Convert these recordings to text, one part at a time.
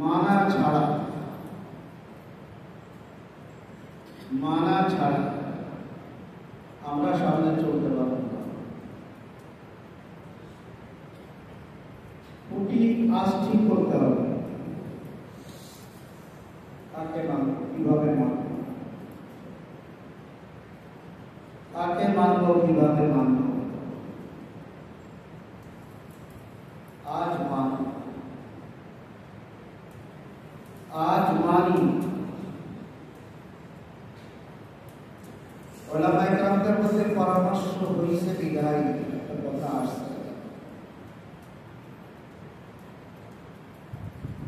মানা ছাড়া আমরা সামনে চলতে পারব না। খুঁটি আজ ঠিক করতে হবে। কাকে মানব, কিভাবে মানব, কাকে মানব, কিভাবে মানব। আজ মানি। ওলামায়ে কেরামদের মধ্যে পরামর্শ হয়েছে বিদায় একটা কথা আসছে।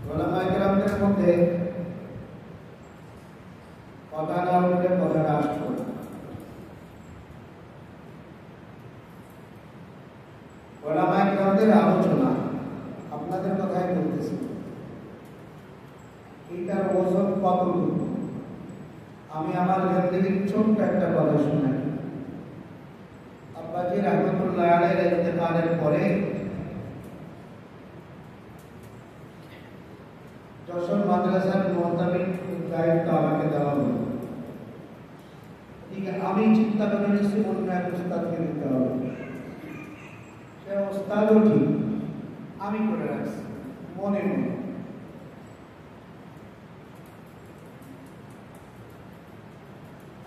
ওলামায়ে কেরামদের মধ্যে কথা না উঠলে কথাটা আসতো না। ওলামায়ে কেরামদের আলোচনা আপনাদের কথাই বলতেছি, এইটার ওজন কতটুকু। আমি আমার জিন্দেগির ছোট্ট একটা কথা শুনাই। আব্বাজি রহমতুল্লাহ আলাইহির ইন্তেকালের পরে যশোর মাদ্রাসার মুহতামিম দায়িত্ব আমাকে দেওয়া হলো। ঠিক আমি চিন্তা করে নিচ্ছি অন্য এক উস্তাদকে দিতে হবে। সে উস্তাদও ঠিক, আমি করে রাখছি মনে মনে।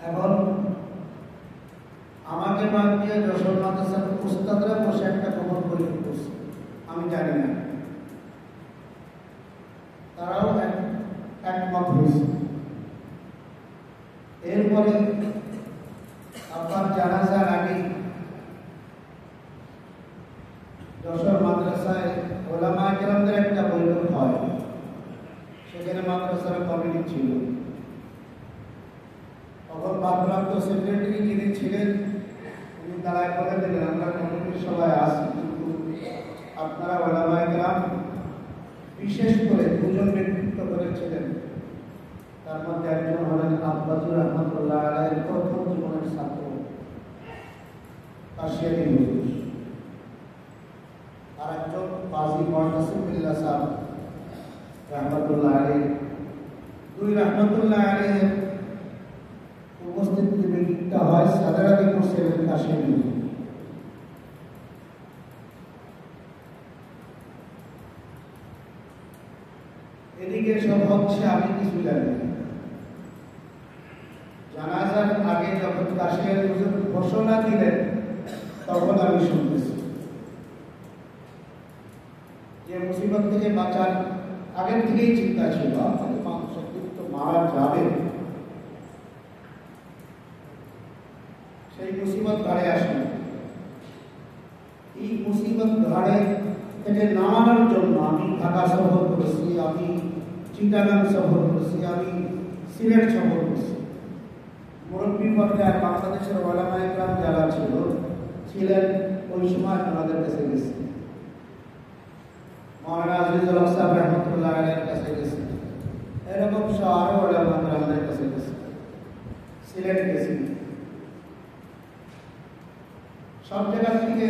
এখন আমাকে বাদ দিয়ে যশোর মাদ্রাসার উস্তাদরা বসে একটা খবর পরীক্ষা করছে, আমি জানি না। তারাও একমত হয়েছে। এরপরে আপনার জানাজার আগে যশোর মাদ্রাসায় ওলামায়ে কেরামদের একটা বৈঠক হয়। সেখানে মাদ্রাসার কমিটি ছিল। তখন ভারপ্রাপ্ত সেক্রেটারি যিনি ছিলেন উনি দাঁড়ায় বলে দিলেন, আমরা কমিটির সবাই আসি, কিন্তু আপনারা ওলামায়ে কেরাম বিশেষ করে দুজন ব্যক্তিত্ব করেছিলেন। তার মধ্যে একজন হলেন আব্বাজি রহমতুল্লাহ আলাইহির প্রথম জীবনের ছাত্র কাশিয়ানী হুজুর, আর একজন কাজী মুতাসিম বিল্লাহ সাহেব রহমতুল্লাহ আলাইহি। দুই রহমতুল্লাহ আলাইহির উপস্থিতিতে মিটিংটা হয়। সাদারাতি করছিলেন কাশিয়ানী হুজুর। এদিকে সব হচ্ছে, আমি কিছু জানি না। জানাজার আগে যখন কাশিয়ানী হুজুর ঘোষণা দিলেন তখন আমি শুনতেছি যে মুসিবত থেকে বাঁচার আগের থেকেই চিন্তা ছিল, মানুষ তো মারা যাবে। সেই মুসিবত ঘাড়ে আসে। এই মুসিবত ঘাড়ে থেকে নামানোর জন্য আমি ঢাকা সফর করেছি, আমি চিটাগাং সফর করেছি, আমি সিলেট সফর করেছি। মুরব্বী পর্যায়ে বাংলাদেশের ওলামায়ে কেরাম যারা ছিলেন ওই সময় ওনাদের কাছে গেছি। মাওলানা আজিজুল হক সাহেব রহমতুল্লাহ আলাইহির কাছে গেছি। এরকম আরো ওলামায়ে কেরামদের কাছে গেছি। সিলেট গেছি। সব জায়গা থেকে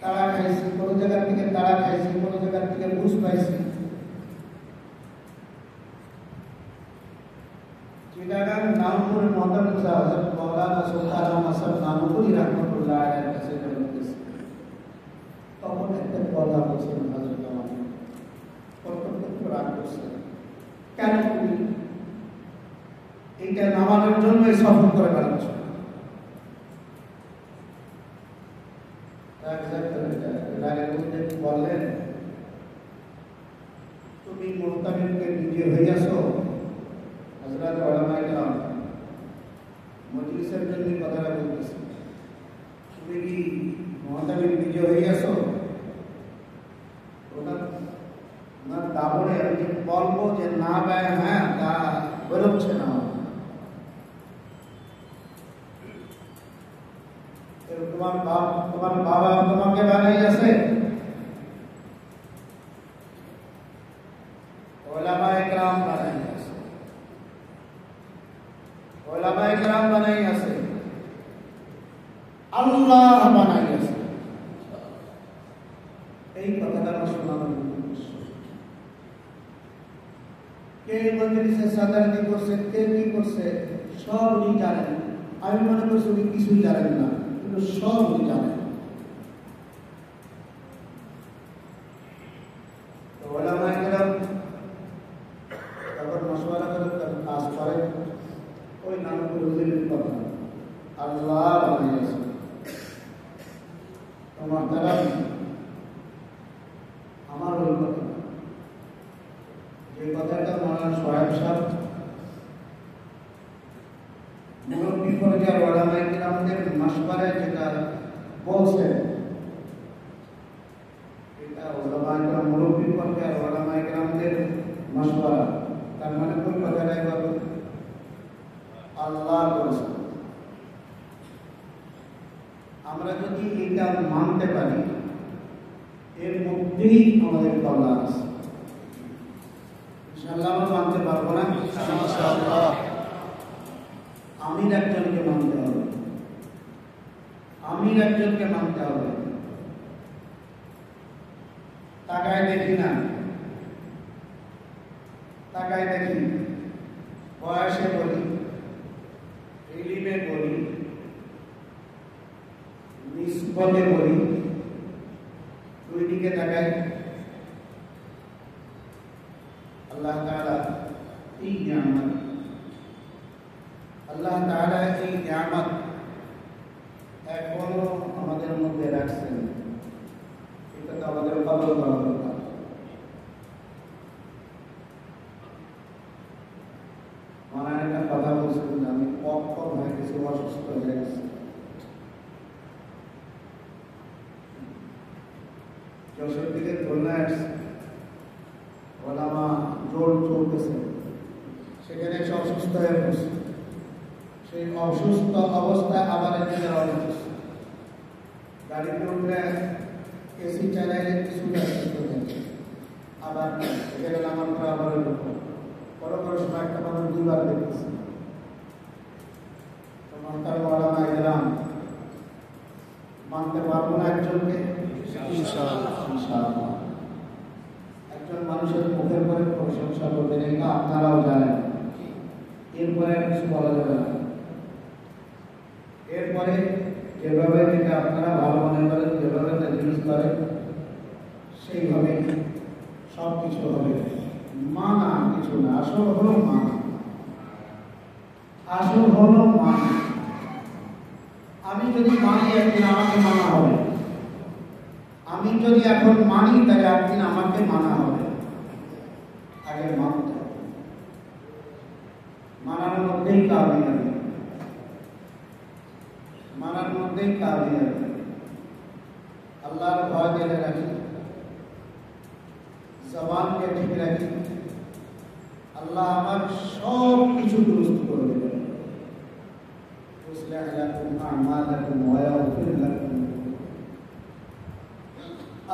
তারা খাইছি, কোনো জায়গা থেকে তারা খাইছি, কোনো জায়গা থেকে বুঝ পাইছি। চিটাগাং নামপুর মহতামিম হযরত মাওলানা সুলতান আহমদ নানুপুরি রহমতুল্লাহ আলাইহির কাছে গেছি। তখন একটা কথা বলছেন হযরত আমাকে কত রাগ করছে, কেন তুমি এইটা নামানোর জন্য সফর করে বেড়াচ্ছ? বললেন, তুমি মুহতামিমকে নিজে হয়ে গেছো। হযরত ওলামায়ে কেরাম মজলিসের জন্য কথাটা বলতেছি, তুমি কি মুহতামিম নিজে হয়ে গেছো? ওনার দাবরে আমি যে বলবো যে না ব্যয়, হ্যাঁ, তা বেরোচ্ছে না। তোমার বাবা তোমাকে বানাইয়াছে? ওলামায়ে কেরাম বানাইয়াছে, ওলামায়ে কেরাম বানাইয়াছে, আল্লাহ বানাইয়াছে। এই কথাটা শোনানোর উদ্দেশ্য কে মজলিসে সাদারতি করছে, কে কি করছে, সব উনি জানেন। আমি মনে করছি উনি কিছুই জানেন না, কিন্তু সব উনি জানেন। তো ওলামায়ে কেরাম যখন মশওয়ারা করে কাজ করে, ওই নামপুর হুজুরের কথা আল্লাহ বানিয়েছে। তোমার দ্বারা আমার ওই কথা, যে কথাটা মাওলানা সোহেব সাহেব মুরব্বী পর্যায়ের ওলামায়ে কেরামদের মাশওয়ারায় যেটা বলছে, এটা ওলামায়ে কেরাম মুরব্বী পর্যায়ের ওলামায়ে কেরামদের মাশওয়ারা। তার মানে কোন কথাটাই বলো আল্লাহ বলছে। আমরা যদি এটা মানতে পারি, এর মধ্যেই আমাদের কল্যাণ আছে। ইনশাআল্লাহ আমরা মানতে পারবো না? ইনশাআল্লাহ। আমির একজনকে মানতে হবে, আমির একজনকে মানতে হবে। তাকায় দেখি না, তাকায় দেখি, বয়সে বলি, ইলমে বলি, নিসবতে বলি, দুই দিকে তাকাই। আল্লাহ তাআলা এই নিয়ামত, আল্লাহ তাআলা এই নিয়ামত এখনো আমাদের মধ্যে রাখছেন। এটা তো আমাদের কদর করা দরকার। মানে একটা কথা বলছিলেন, আমি অক্ষম হয়ে গেছি, অসুস্থ হয়ে গেছি। যশোর দিকে খুলনা আসছে, ওলামা জোর চলতেছে, সেখানে এসে অসুস্থ হয়ে পড়ছে। সেই অসুস্থ অবস্থায় আবার এদিকে রওনা হচ্ছে। গাড়িতে উঠলে এসি চালাইলে কিছুটা সুস্থ থাকে, আবার এখানে নামার পরে আবার বড় বড় সময় একটা মানুষ দুবার দেখতেছে। তোমার ওলামায়ে কেরাম মানতে পারবো না একজনকে? ইনশাআল্লাহ। ইনশাআল্লাহ। একজন মানুষের মুখের পরে প্রশংসা করবেন, এটা আপনারাও জানেন। এরপরে কিছু বলা যাবে না। এরপরে যেভাবে যেটা আপনারা ভালো মনে করেন, যেভাবে জিনিস করেন, সেইভাবে সব কিছু হবে। মানা কিছু না, আসল হলো মানা, আসল হলো মানা। আমি যদি মানি, একদিন আমাকে মানা হবে। আমি যদি এখন মানি, তাহলে একদিন আমাকে মানা হবে। আগে মানতে হবে, মানার মধ্যেই কামিয়াবি, মানার মধ্যেই কামিয়াবি। আল্লাহর ভয় দিলে রাখি, জবানকে ঠিক রাখি, আল্লাহ আমার সব কিছু দুরুস্ত করে দেবেন। يصلح لكم أعمالكم ويغفر لكم।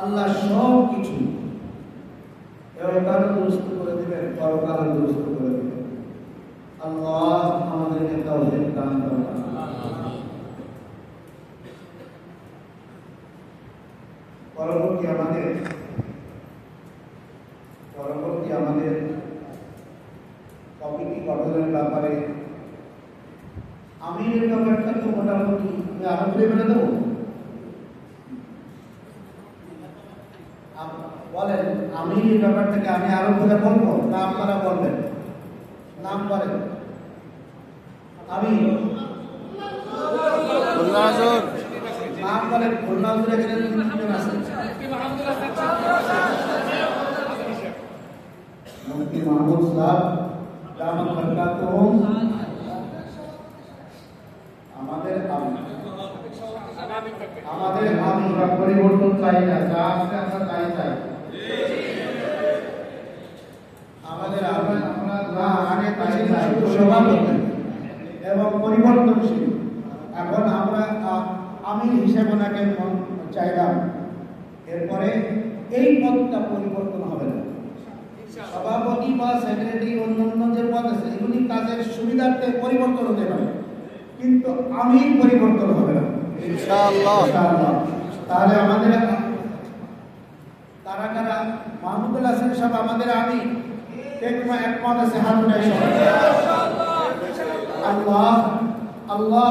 আল্লাহ সব কিছু এরকাল দুরুস্ত করে দিবেন, পরকাল দুরুস্ত করে দিবেন। আল্লাহ আমাদেরকে তাওফিক দান করুন। পরবর্তী আমাদের কমিটি গঠনের ব্যাপারে আমিরের ব্যাপারটা তো মোটামুটি আরো বলে দেবো। বলেন, আমিরের ব্যাপারটাকে আমি আরো করে বলবো না আপনারা বলবেন? নাম বলেন। আমি নাম বলেন। খুলনা হুজুর এখানে আছে, মুফতি মাহমুদ সাহেব দামাত বরকাতুহুম। আমাদের আমরা পরিবর্তন চাই না, যা আছে আমরা তাই চাই। আমাদের আমরা যা আগে তাই চাই, সভাপতি এবং পরিবর্তনশীল। এখন আমরা আমির হিসেবে ওনাকে চাইলাম, এরপরে এই পদটা পরিবর্তন হবে না। সভাপতি বা সেক্রেটারি, অন্যান্য যে পদ আছে, এগুলি কাজের সুবিধার্থে পরিবর্তন হতে পারে, কিন্তু আমির পরিবর্তন হবে না ইনশাআল্লাহ। তাহলে আমাদের কারা কারা? মাহমুদুল হাসান সাহেব আমাদের আমির, দেখবা একমত আছে হাত উঠাই সবাই। আল্লাহ আল্লাহ